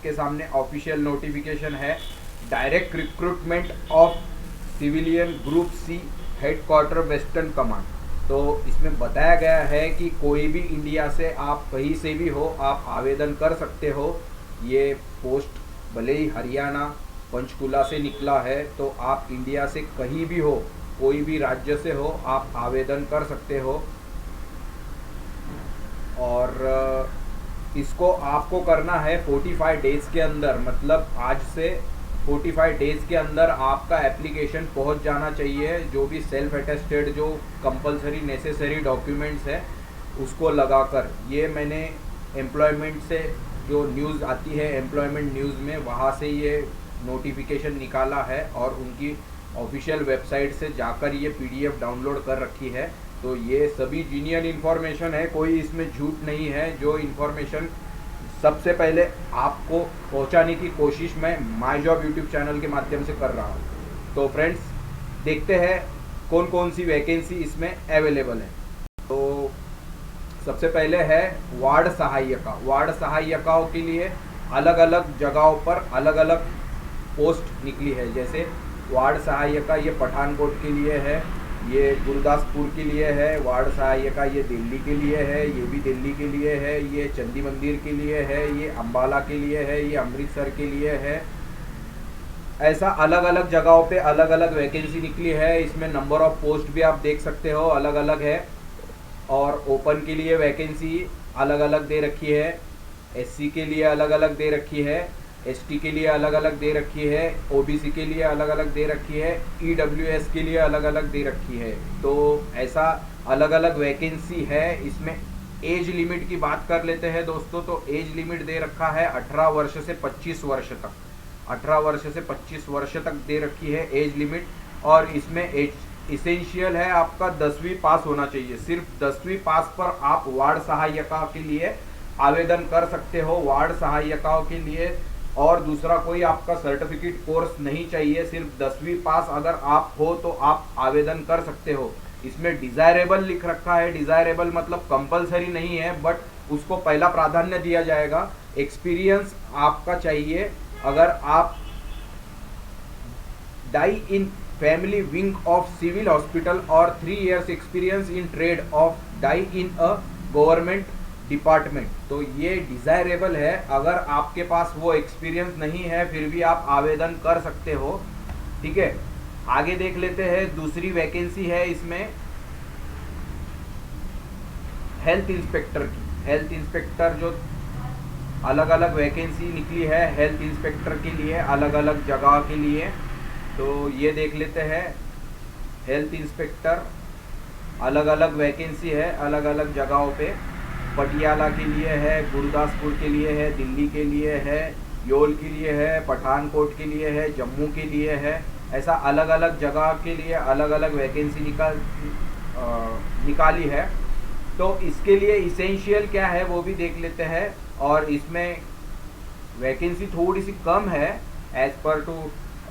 आपके सामने official notification है, direct recruitment of civilian group C headquarter western command. तो इसमें बताया गया है कि कोई भी इंडिया से, आप कहीं से भी हो, आप आवेदन कर सकते हो। ये पोस्ट भले ही हरियाणा पंचकुला से निकला है, तो आप इंडिया से कहीं भी हो, कोई भी राज्य से हो, आप आवेदन कर सकते हो। और इसको आपको करना है 45 डेज़ के अंदर, मतलब आज से 45 डेज़ के अंदर आपका एप्लीकेशन पहुंच जाना चाहिए। जो भी सेल्फ अटेस्टेड जो कंपलसरी नेसेसरी डॉक्यूमेंट्स है उसको लगाकर, ये मैंने एम्प्लॉयमेंट से जो न्यूज़ आती है एम्प्लॉयमेंट न्यूज़ में, वहाँ से ये नोटिफिकेशन निकाला है और उनकी ऑफिशियल वेबसाइट से जाकर ये पीडीएफ डाउनलोड कर रखी है। तो ये सभी जीनियन इन्फॉर्मेशन है, कोई इसमें झूठ नहीं है। जो इन्फॉर्मेशन सबसे पहले आपको पहुंचाने की कोशिश मैं माई जॉब यूट्यूब चैनल के माध्यम से कर रहा हूं। तो फ्रेंड्स, देखते हैं कौन कौन सी वैकेंसी इसमें अवेलेबल है। तो सबसे पहले है वार्ड सहायिका। वार्ड सहायिकाओं के लिए अलग अलग जगहों पर अलग अलग पोस्ट निकली है। जैसे वार्ड सहायिका ये पठानकोट के लिए है, ये गुरदासपुर के लिए है। वार्ड सहायिका ये दिल्ली के लिए है, ये भी दिल्ली के लिए है। ये चंडी मंदिर के लिए है, ये अंबाला के लिए है, ये अमृतसर के लिए है। ऐसा अलग अलग जगहों पे अलग अलग वैकेंसी निकली है। इसमें नंबर ऑफ पोस्ट भी आप देख सकते हो, अलग अलग है। और ओपन के लिए वैकेंसी अलग अलग दे रखी है, एससी के लिए अलग अलग दे रखी है, एसटी के लिए अलग अलग दे रखी है, ओबीसी के लिए अलग अलग दे रखी है, ईडब्ल्यूएस के लिए अलग अलग दे रखी है। तो ऐसा अलग अलग वैकेंसी है। इसमें एज लिमिट की बात कर लेते हैं दोस्तों। तो एज लिमिट दे रखा है 18 वर्ष से 25 वर्ष तक। 18 वर्ष से 25 वर्ष तक दे रखी है एज लिमिट। और इसमें एज इसेंशियल है, आपका 10वीं पास होना चाहिए। सिर्फ 10वीं पास पर आप वार्ड सहायिका के लिए आवेदन कर सकते हो। वार्ड सहायिकाओं के लिए और दूसरा कोई आपका सर्टिफिकेट कोर्स नहीं चाहिए, सिर्फ 10वीं पास अगर आप हो तो आप आवेदन कर सकते हो। इसमें डिजायरेबल लिख रखा है। डिजायरेबल मतलब कंपलसरी नहीं है, बट उसको पहला प्राधान्य दिया जाएगा। एक्सपीरियंस आपका चाहिए। अगर आप डाई in family wing of civil hospital और 3 years experience in trade of डाई इन अ गवर्नमेंट डिपार्टमेंट, तो ये डिजायरेबल है। अगर आपके पास वो एक्सपीरियंस नहीं है फिर भी आप आवेदन कर सकते हो। ठीक है, आगे देख लेते हैं। दूसरी वैकेंसी है इसमें हेल्थ इंस्पेक्टर की। हेल्थ इंस्पेक्टर जो अलग अलग वैकेंसी निकली है हेल्थ इंस्पेक्टर के लिए अलग अलग जगह के लिए। तो ये देख लेते हैं। हेल्थ इंस्पेक्टर अलग अलग वैकेंसी है अलग अलग जगहों पे। पटियाला के लिए है, गुरदासपुर के लिए है, दिल्ली के लिए है, योल के लिए है, पठानकोट के लिए है, जम्मू के लिए है। ऐसा अलग अलग जगह के लिए अलग अलग वैकेंसी निकाली है। तो इसके लिए इसेंशियल क्या है वो भी देख लेते हैं। और इसमें वैकेंसी थोड़ी सी कम है as per to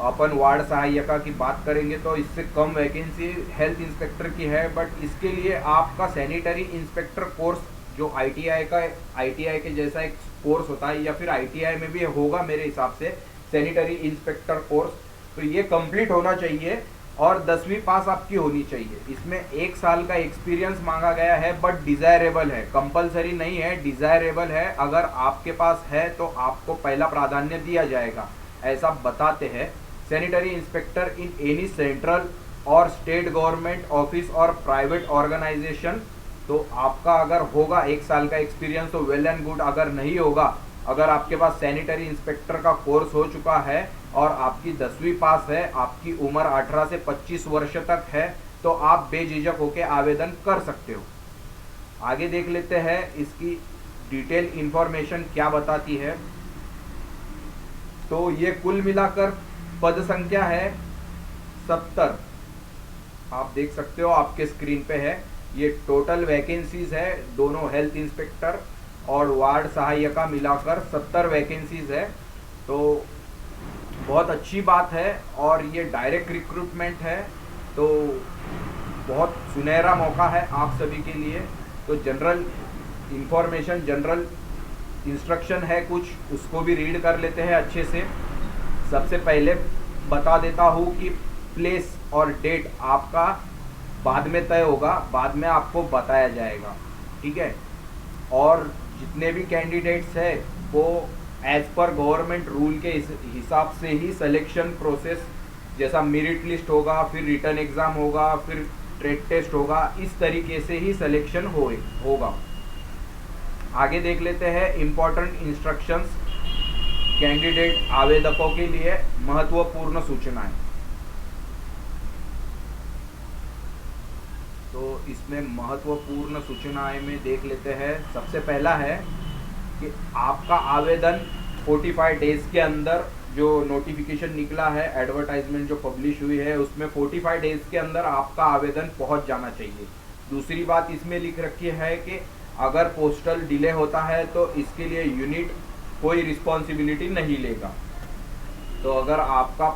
upon ward सहायिका की बात करेंगे तो इससे कम वैकेंसी हेल्थ इंस्पेक्टर की है। बट इसके लिए आपका सैनिटरी इंस्पेक्टर कोर्स जो आईटीआई के जैसा एक कोर्स होता है, या फिर आईटीआई में भी होगा मेरे हिसाब से सैनिटरी इंस्पेक्टर कोर्स, तो ये कंप्लीट होना चाहिए और 10वीं पास आपकी होनी चाहिए। इसमें 1 साल का एक्सपीरियंस मांगा गया है, बट डिजायरेबल है, कंपलसरी नहीं है, डिजायरेबल है। अगर आपके पास है तो आपको पहला प्राधान्य दिया जाएगा, ऐसा बताते हैं। Sanitary inspector in any central और स्टेट गवर्नमेंट ऑफिस और प्राइवेट ऑर्गेनाइजेशन। तो आपका अगर होगा 1 साल का एक्सपीरियंस तो वेल एंड गुड। अगर नहीं होगा, अगर आपके पास सैनिटरी इंस्पेक्टर का कोर्स हो चुका है और आपकी 10वीं पास है, आपकी उम्र 18 से 25 वर्ष तक है, तो आप बेझिझक होकर आवेदन कर सकते हो। आगे देख लेते हैं इसकी डिटेल इंफॉर्मेशन क्या बताती है। तो ये कुल मिलाकर पद संख्या है 70। आप देख सकते हो आपके स्क्रीन पे है। ये टोटल वैकेंसीज है, दोनों हेल्थ इंस्पेक्टर और वार्ड सहायिका मिलाकर 70 वैकेंसीज है। तो बहुत अच्छी बात है और ये डायरेक्ट रिक्रूटमेंट है, तो बहुत सुनहरा मौका है आप सभी के लिए। तो जनरल इंफॉर्मेशन, जनरल इंस्ट्रक्शन है कुछ, उसको भी रीड कर लेते हैं अच्छे से। सबसे पहले बता देता हूँ कि प्लेस और डेट आपका बाद में तय होगा, बाद में आपको बताया जाएगा, ठीक है। और जितने भी कैंडिडेट्स हैं वो एज पर गवर्नमेंट रूल के हिसाब से ही सिलेक्शन प्रोसेस, जैसा मेरिट लिस्ट होगा, फिर रिटर्न एग्ज़ाम होगा, फिर ट्रेड टेस्ट होगा, इस तरीके से ही सिलेक्शन होगा। आगे देख लेते हैं इम्पोर्टेंट इंस्ट्रक्शंस कैंडिडेट आवेदकों के लिए, महत्वपूर्ण सूचनाएं। तो इसमें महत्वपूर्ण सूचनाएं में देख लेते हैं। सबसे पहला है कि आपका आवेदन 45 डेज के अंदर, जो नोटिफिकेशन निकला है, एडवर्टाइजमेंट जो पब्लिश हुई है, उसमें 45 डेज के अंदर आपका आवेदन पहुंच जाना चाहिए। दूसरी बात इसमें लिख रखी है कि अगर पोस्टल डिले होता है तो इसके लिए यूनिट कोई रिस्पॉन्सिबिलिटी नहीं लेगा। तो अगर आपका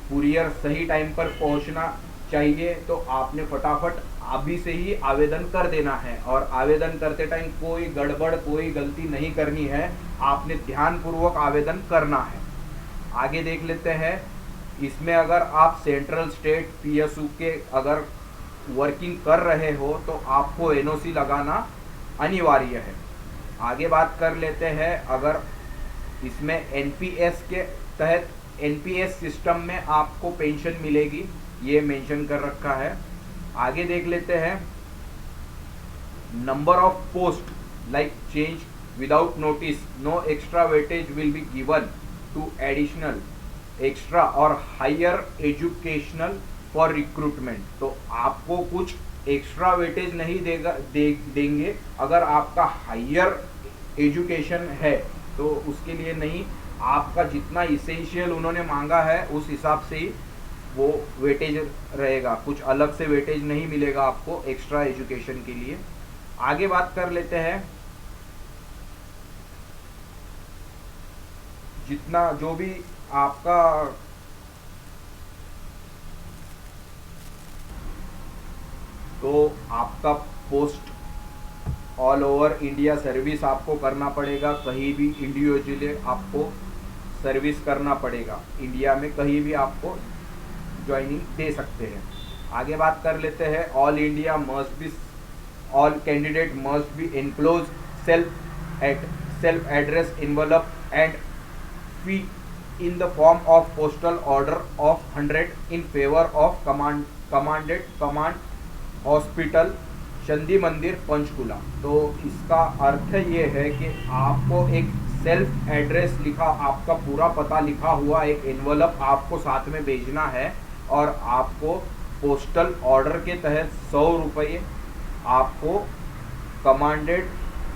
कुरियर सही टाइम पर पहुंचना चाहिए तो आपने फटाफट अभी से ही आवेदन कर देना है, और आवेदन करते टाइम कोई गड़बड़, कोई गलती नहीं करनी है, आपने ध्यानपूर्वक आवेदन करना है। आगे देख लेते हैं, इसमें अगर आप सेंट्रल स्टेट पीएसयू के अगर वर्किंग कर रहे हो तो आपको एनओसी लगाना अनिवार्य है। आगे बात कर लेते हैं, अगर इसमें एनपीएस के तहत एनपीएस सिस्टम में आपको पेंशन मिलेगी, ये मेंशन कर रखा है। आगे देख लेते हैं, number of post like change without notice, no extra weightage will be given to additional, extra और हायर एजुकेशनल फॉर रिक्रूटमेंट। तो आपको कुछ एक्स्ट्रा वेटेज नहीं देंगे अगर आपका हायर एजुकेशन है, तो उसके लिए नहीं, आपका जितना इसेंशियल उन्होंने मांगा है उस हिसाब से ही वो वेटेज रहेगा, कुछ अलग से वेटेज नहीं मिलेगा आपको एक्स्ट्रा एजुकेशन के लिए। आगे बात कर लेते हैं, जितना जो भी आपका तो आपका post all over India service आपको करना पड़ेगा, कहीं भी इंडिविजुअली आपको सर्विस करना पड़ेगा, इंडिया में कहीं भी आपको ज्वाइनिंग दे सकते हैं। आगे बात कर लेते हैं, all India must be, all candidate must be enclose self address envelope and fee in the form of postal order of 100 in favour of command hospital चंदी मंदिर पंचकुला। तो इसका अर्थ ये है कि आपको एक सेल्फ एड्रेस लिखा, आपका पूरा पता लिखा हुआ एक एनवलप आपको साथ में भेजना है, और आपको पोस्टल ऑर्डर के तहत 100 रुपये आपको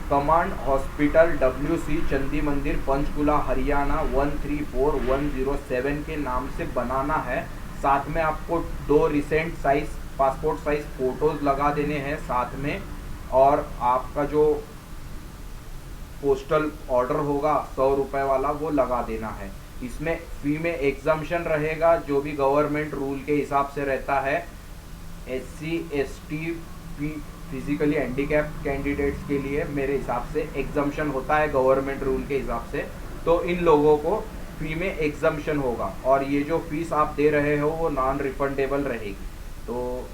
कमांड हॉस्पिटल WC चंदी मंदिर पंचकुला हरियाणा 134107 के नाम से बनाना है। साथ में आपको 2 recent size passport size photos लगा देने हैं साथ में, और आपका जो पोस्टल ऑर्डर होगा 100 रुपये वाला वो लगा देना है। इसमें फी में एग्जम्पशन रहेगा, जो भी गवर्नमेंट रूल के हिसाब से रहता है। SC ST physically handicap candidates के लिए मेरे हिसाब से एग्जम्पशन होता है गवर्नमेंट रूल के हिसाब से, तो इन लोगों को फी में एग्जम्पशन होगा, और ये जो फीस आप दे रहे हो वो नॉन रिफंडेबल रहेगी। तो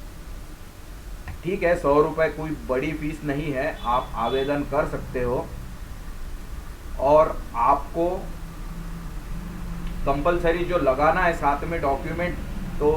ठीक है, 100 रुपये कोई बड़ी फीस नहीं है, आप आवेदन कर सकते हो। और आपको कंपलसरी जो लगाना है साथ में डॉक्यूमेंट, तो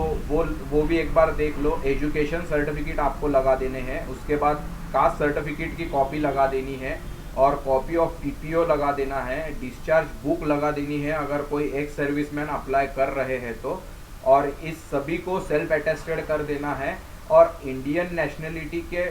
वो भी एक बार देख लो। एजुकेशन सर्टिफिकेट आपको लगा देने हैं, उसके बाद कास्ट सर्टिफिकेट की कॉपी लगा देनी है, और कॉपी ऑफ PPO लगा देना है, डिस्चार्ज बुक लगा देनी है अगर कोई एक्स सर्विसमैन अप्लाई कर रहे हैं तो, और इस सभी को सेल्फ अटेस्टेड कर देना है। और इंडियन नेशनलिटी के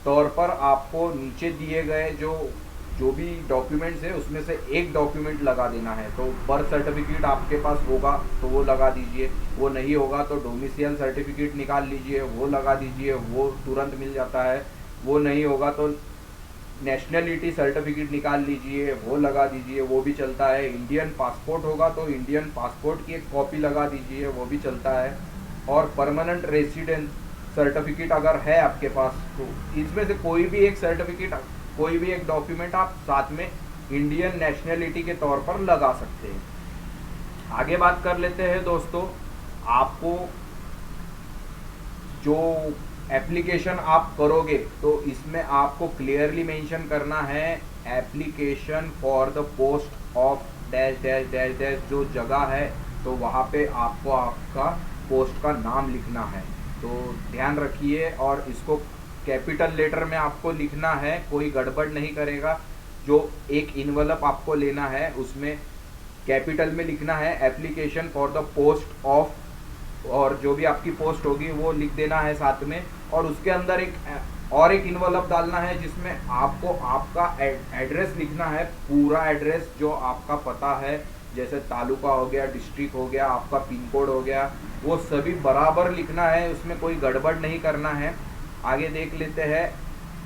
तौर पर आपको नीचे दिए गए जो भी डॉक्यूमेंट्स है उसमें से एक डॉक्यूमेंट लगा देना है। तो बर्थ सर्टिफिकेट आपके पास होगा तो वो लगा दीजिए, वो नहीं होगा तो डोमिसाइल सर्टिफिकेट निकाल लीजिए, वो लगा दीजिए, वो तुरंत मिल जाता है। वो नहीं होगा तो नेशनलिटी सर्टिफिकेट निकाल लीजिए, वो लगा दीजिए, वो भी चलता है। इंडियन पासपोर्ट होगा तो इंडियन पासपोर्ट की एक कॉपी लगा दीजिए, वो भी चलता है। और परमानेंट रेसिडेंस सर्टिफिकेट अगर है आपके पास तो इसमें से कोई भी एक सर्टिफिकेट, कोई भी एक डॉक्यूमेंट आप साथ में इंडियन नेशनलिटी के तौर पर लगा सकते हैं। आगे बात कर लेते हैं दोस्तों, आपको जो एप्लीकेशन आप करोगे तो इसमें आपको क्लियरली मेंशन करना है application for the post of dash dash dash dash जो जगह है, तो वहाँ पे आपको आपका पोस्ट का नाम लिखना है। तो ध्यान रखिए, और इसको कैपिटल लेटर में आपको लिखना है, कोई गड़बड़ नहीं करेगा। जो एक इन्वेलप आपको लेना है उसमें कैपिटल में लिखना है application for the post of, और जो भी आपकी पोस्ट होगी वो लिख देना है साथ में, और उसके अंदर एक इन्वेलप डालना है जिसमें आपको आपका एड्रेस लिखना है, पूरा एड्रेस जो आपका पता है, जैसे तालुका हो गया, डिस्ट्रिक्ट हो गया, आपका पिन कोड हो गया, वो सभी बराबर लिखना है, उसमें कोई गड़बड़ नहीं करना है। आगे देख लेते हैं,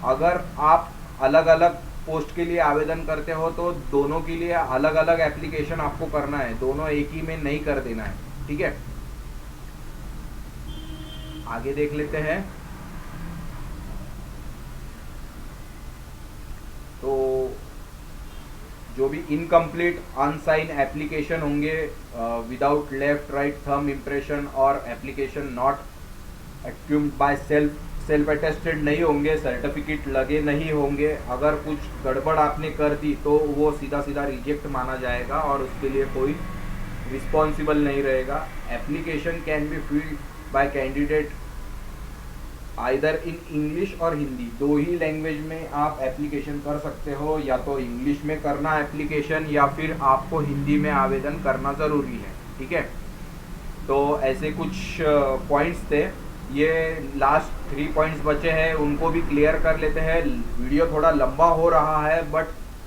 अगर आप अलग अलग पोस्ट के लिए आवेदन करते हो तो दोनों के लिए अलग अलग एप्लीकेशन आपको करना है, दोनों एक ही में नहीं कर देना है, ठीक है। आगे देख लेते हैं, तो जो भी इनकम्प्लीट अनसाइन एप्लीकेशन होंगे without left right thumb impression और application not accompanied by self attested नहीं होंगे, सर्टिफिकेट लगे नहीं होंगे, अगर कुछ गड़बड़ आपने कर दी तो वो सीधा सीधा रिजेक्ट माना जाएगा और उसके लिए कोई रिस्पॉन्सिबल नहीं रहेगा। Application can be filled by candidate either in English और हिंदी, दो ही लैंग्वेज में आप एप्लीकेशन कर सकते हो, या तो इंग्लिश में करना एप्लीकेशन या फिर आपको हिंदी में आवेदन करना ज़रूरी है, ठीक है। तो ऐसे कुछ पॉइंट्स थे, ये लास्ट 3 पॉइंट्स बचे हैं, उनको भी क्लियर कर लेते हैं। वीडियो थोड़ा लंबा हो रहा है बट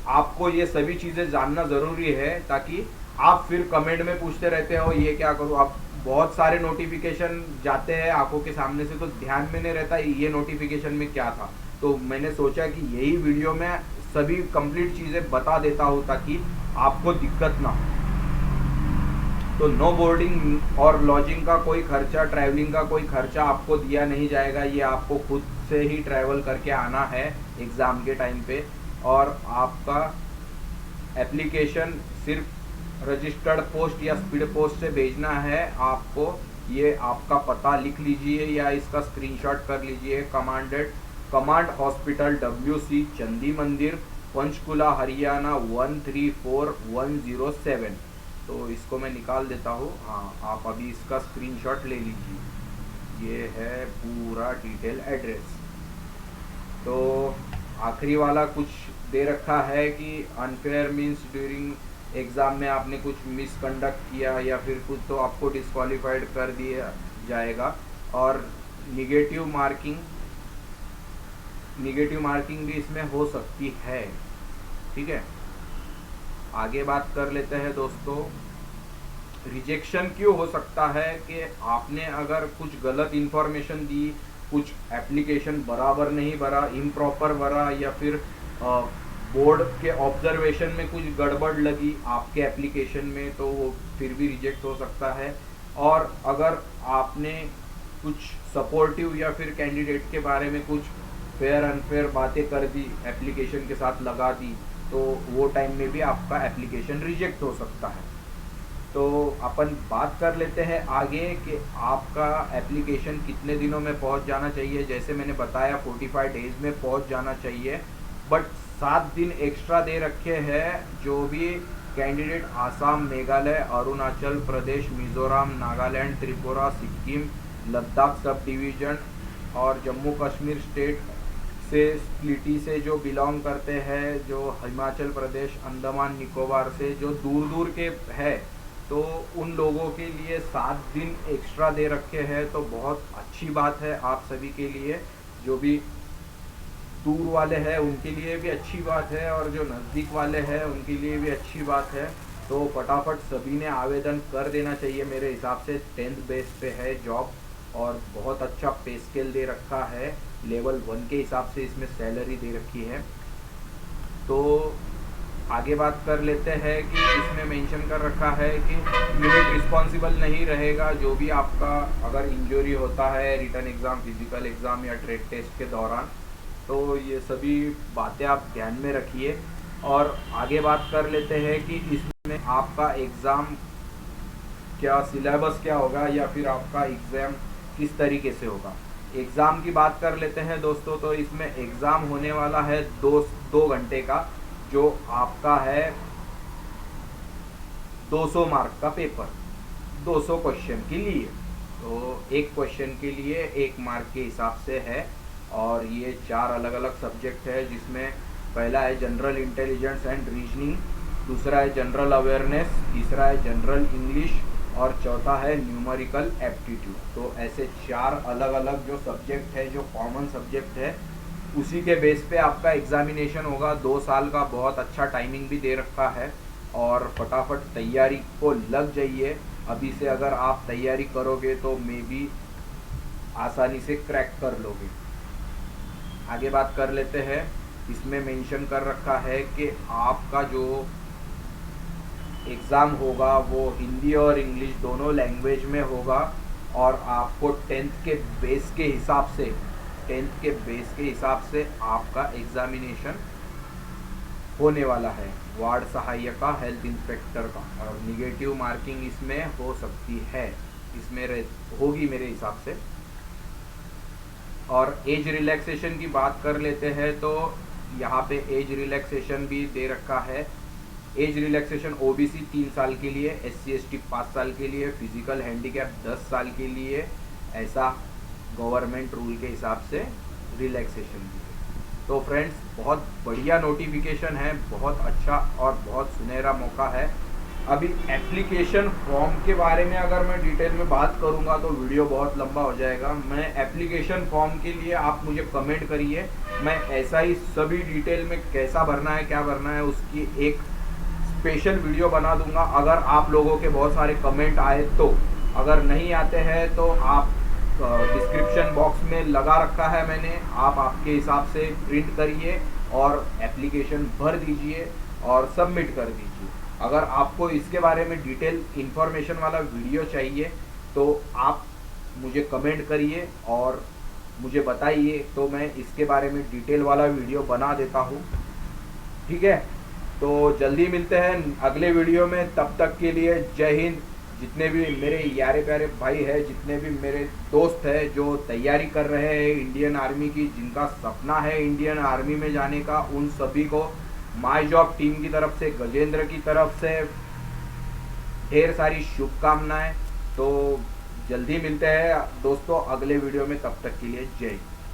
आपको ये सभी चीज़ें जानना ज़रूरी है, ताकि आप फिर कमेंट में पूछते रहते हो ये क्या करूँ। आप बहुत सारे नोटिफिकेशन जाते हैं आंखों के सामने से, तो ध्यान में नहीं रहता ये नोटिफिकेशन में क्या था, तो मैंने सोचा कि यही वीडियो में सभी कंप्लीट चीज़ें बता देता हूँ ताकि आपको दिक्कत ना हो। तो नो बोर्डिंग और लॉजिंग का कोई खर्चा, ट्रैवलिंग का कोई खर्चा आपको दिया नहीं जाएगा, ये आपको खुद से ही ट्रैवल करके आना है एग्ज़ाम के टाइम पे। और आपका एप्लीकेशन सिर्फ रजिस्टर्ड पोस्ट या स्पीड पोस्ट से भेजना है आपको, ये आपका पता लिख लीजिए या इसका स्क्रीनशॉट कर लीजिए। कमांड हॉस्पिटल WC चंदी मंदिर, पंचकुला हरियाणा 134107। तो इसको मैं निकाल देता हूँ, हाँ आप अभी इसका स्क्रीनशॉट ले लीजिए, ये है पूरा डिटेल एड्रेस। तो आखिरी वाला कुछ दे रखा है कि अनफेयर मीन्स ड्यूरिंग एग्ज़ाम में आपने कुछ मिसकंडक्ट किया या फिर कुछ, तो आपको डिस्क्वालीफाइड कर दिया जाएगा। और निगेटिव मार्किंग भी इसमें हो सकती है, ठीक है। आगे बात कर लेते हैं दोस्तों, रिजेक्शन क्यों हो सकता है कि आपने अगर कुछ गलत इन्फॉर्मेशन दी, कुछ एप्लीकेशन बराबर नहीं भरा, इम्प्रॉपर भरा, या फिर बोर्ड के ऑब्जर्वेशन में कुछ गड़बड़ लगी आपके एप्लीकेशन में, तो वो फिर भी रिजेक्ट हो सकता है। और अगर आपने कुछ सपोर्टिव या फिर कैंडिडेट के बारे में कुछ फेयर अनफेयर बातें कर दी, एप्लीकेशन के साथ लगा दी, तो वो टाइम में भी आपका एप्लीकेशन रिजेक्ट हो सकता है। तो अपन बात कर लेते हैं आगे कि आपका एप्लीकेशन कितने दिनों में पहुंच जाना चाहिए। जैसे मैंने बताया 45 डेज में पहुंच जाना चाहिए, बट 7 दिन एक्स्ट्रा दे रखे हैं जो भी candidate Assam, Meghalaya, Arunachal Pradesh, Mizoram, Nagaland, Tripura, Sikkim, Ladakh sub division और जम्मू कश्मीर स्टेट से स्प्लिटी से जो बिलोंग करते हैं, जो हिमाचल प्रदेश, अंडमान निकोबार से जो दूर दूर के है, तो उन लोगों के लिए 7 दिन एक्स्ट्रा दे रखे हैं। तो बहुत अच्छी बात है आप सभी के लिए, जो भी दूर वाले हैं उनके लिए भी अच्छी बात है और जो नज़दीक वाले हैं उनके लिए भी अच्छी बात है। तो फटाफट सभी ने आवेदन कर देना चाहिए मेरे हिसाब से। 10th बेस पे है जॉब और बहुत अच्छा पे स्केल दे रखा है, लेवल 1 के हिसाब से इसमें सैलरी दे रखी है। तो आगे बात कर लेते हैं कि इसमें मेंशन कर रखा है कि यूनिट रिस्पॉन्सिबल नहीं रहेगा। जो भी आपका अगर इंजरी होता है रिटन एग्ज़ाम, फिजिकल एग्ज़ाम या ट्रेड टेस्ट के दौरान, तो ये सभी बातें आप ध्यान में रखिए। और आगे बात कर लेते हैं कि इसमें आपका एग्ज़ाम क्या, सिलेबस क्या होगा, या फिर आपका एग्ज़ाम किस तरीके से होगा। एग्ज़ाम की बात कर लेते हैं दोस्तों, तो इसमें एग्ज़ाम होने वाला है 2 घंटे का, जो आपका है 200 मार्क का पेपर, 200 क्वेश्चन के लिए। तो एक क्वेश्चन के लिए 1 मार्क के हिसाब से है, और ये 4 अलग अलग सब्जेक्ट है, जिसमें पहला है जनरल इंटेलिजेंस एंड रीजनिंग, दूसरा है जनरल अवेयरनेस, तीसरा है जनरल इंग्लिश, और चौथा है न्यूमेरिकल एप्टीट्यूड। तो ऐसे 4 अलग अलग जो सब्जेक्ट है, जो कॉमन सब्जेक्ट है, उसी के बेस पे आपका एग्जामिनेशन होगा। 2 साल का बहुत अच्छा टाइमिंग भी दे रखा है, और फटाफट तैयारी को लग जाइए। अभी से अगर आप तैयारी करोगे तो मे बी आसानी से क्रैक कर लोगे। आगे बात कर लेते हैं। इसमें मेंशन कर रखा है कि आपका जो एग्ज़ाम होगा वो हिंदी और इंग्लिश दोनों लैंग्वेज में होगा, और आपको 10th के बेस के हिसाब से, 10th के बेस के हिसाब से आपका एग्ज़ामिनेशन होने वाला है, वार्ड सहायक का, हेल्थ इंस्पेक्टर का। और निगेटिव मार्किंग इसमें हो सकती है, इसमें होगी मेरे हिसाब से। और एज रिलैक्सेशन की बात कर लेते हैं, तो यहाँ पे एज रिलैक्सेशन भी दे रखा है। एज रिलैक्सेशन ओबीसी 3 साल के लिए, SC ST 5 साल के लिए, फिजिकल हैंडीकैप 10 साल के लिए, ऐसा गवर्नमेंट रूल के हिसाब से रिलैक्सेशन दी है। तो फ्रेंड्स, बहुत बढ़िया नोटिफिकेशन है, बहुत अच्छा और बहुत सुनहरा मौका है। अभी एप्लीकेशन फॉर्म के बारे में अगर मैं डिटेल में बात करूंगा तो वीडियो बहुत लंबा हो जाएगा। मैं एप्लीकेशन फॉर्म के लिए आप मुझे कमेंट करिए, मैं ऐसा ही सभी डिटेल में कैसा भरना है, क्या भरना है, उसकी एक स्पेशल वीडियो बना दूंगा, अगर आप लोगों के बहुत सारे कमेंट आए तो। अगर नहीं आते हैं तो आप डिस्क्रिप्शन बॉक्स में लगा रखा है मैंने, आप आपके हिसाब से प्रिंट करिए और एप्लीकेशन भर दीजिए और सबमिट कर दीजिए। अगर आपको इसके बारे में डिटेल इन्फॉर्मेशन वाला वीडियो चाहिए तो आप मुझे कमेंट करिए और मुझे बताइए, तो मैं इसके बारे में डिटेल वाला वीडियो बना देता हूँ। ठीक है, तो जल्दी मिलते हैं अगले वीडियो में। तब तक के लिए जय हिंद। जितने भी मेरे यारे प्यारे भाई हैं, जितने भी मेरे दोस्त हैं जो तैयारी कर रहे हैं इंडियन आर्मी की, जिनका सपना है इंडियन आर्मी में जाने का, उन सभी को माई जॉब टीम की तरफ से, गजेंद्र की तरफ से ढेर सारी शुभकामनाएं। तो जल्दी मिलते हैं दोस्तों अगले वीडियो में, तब तक के लिए जय हिंद।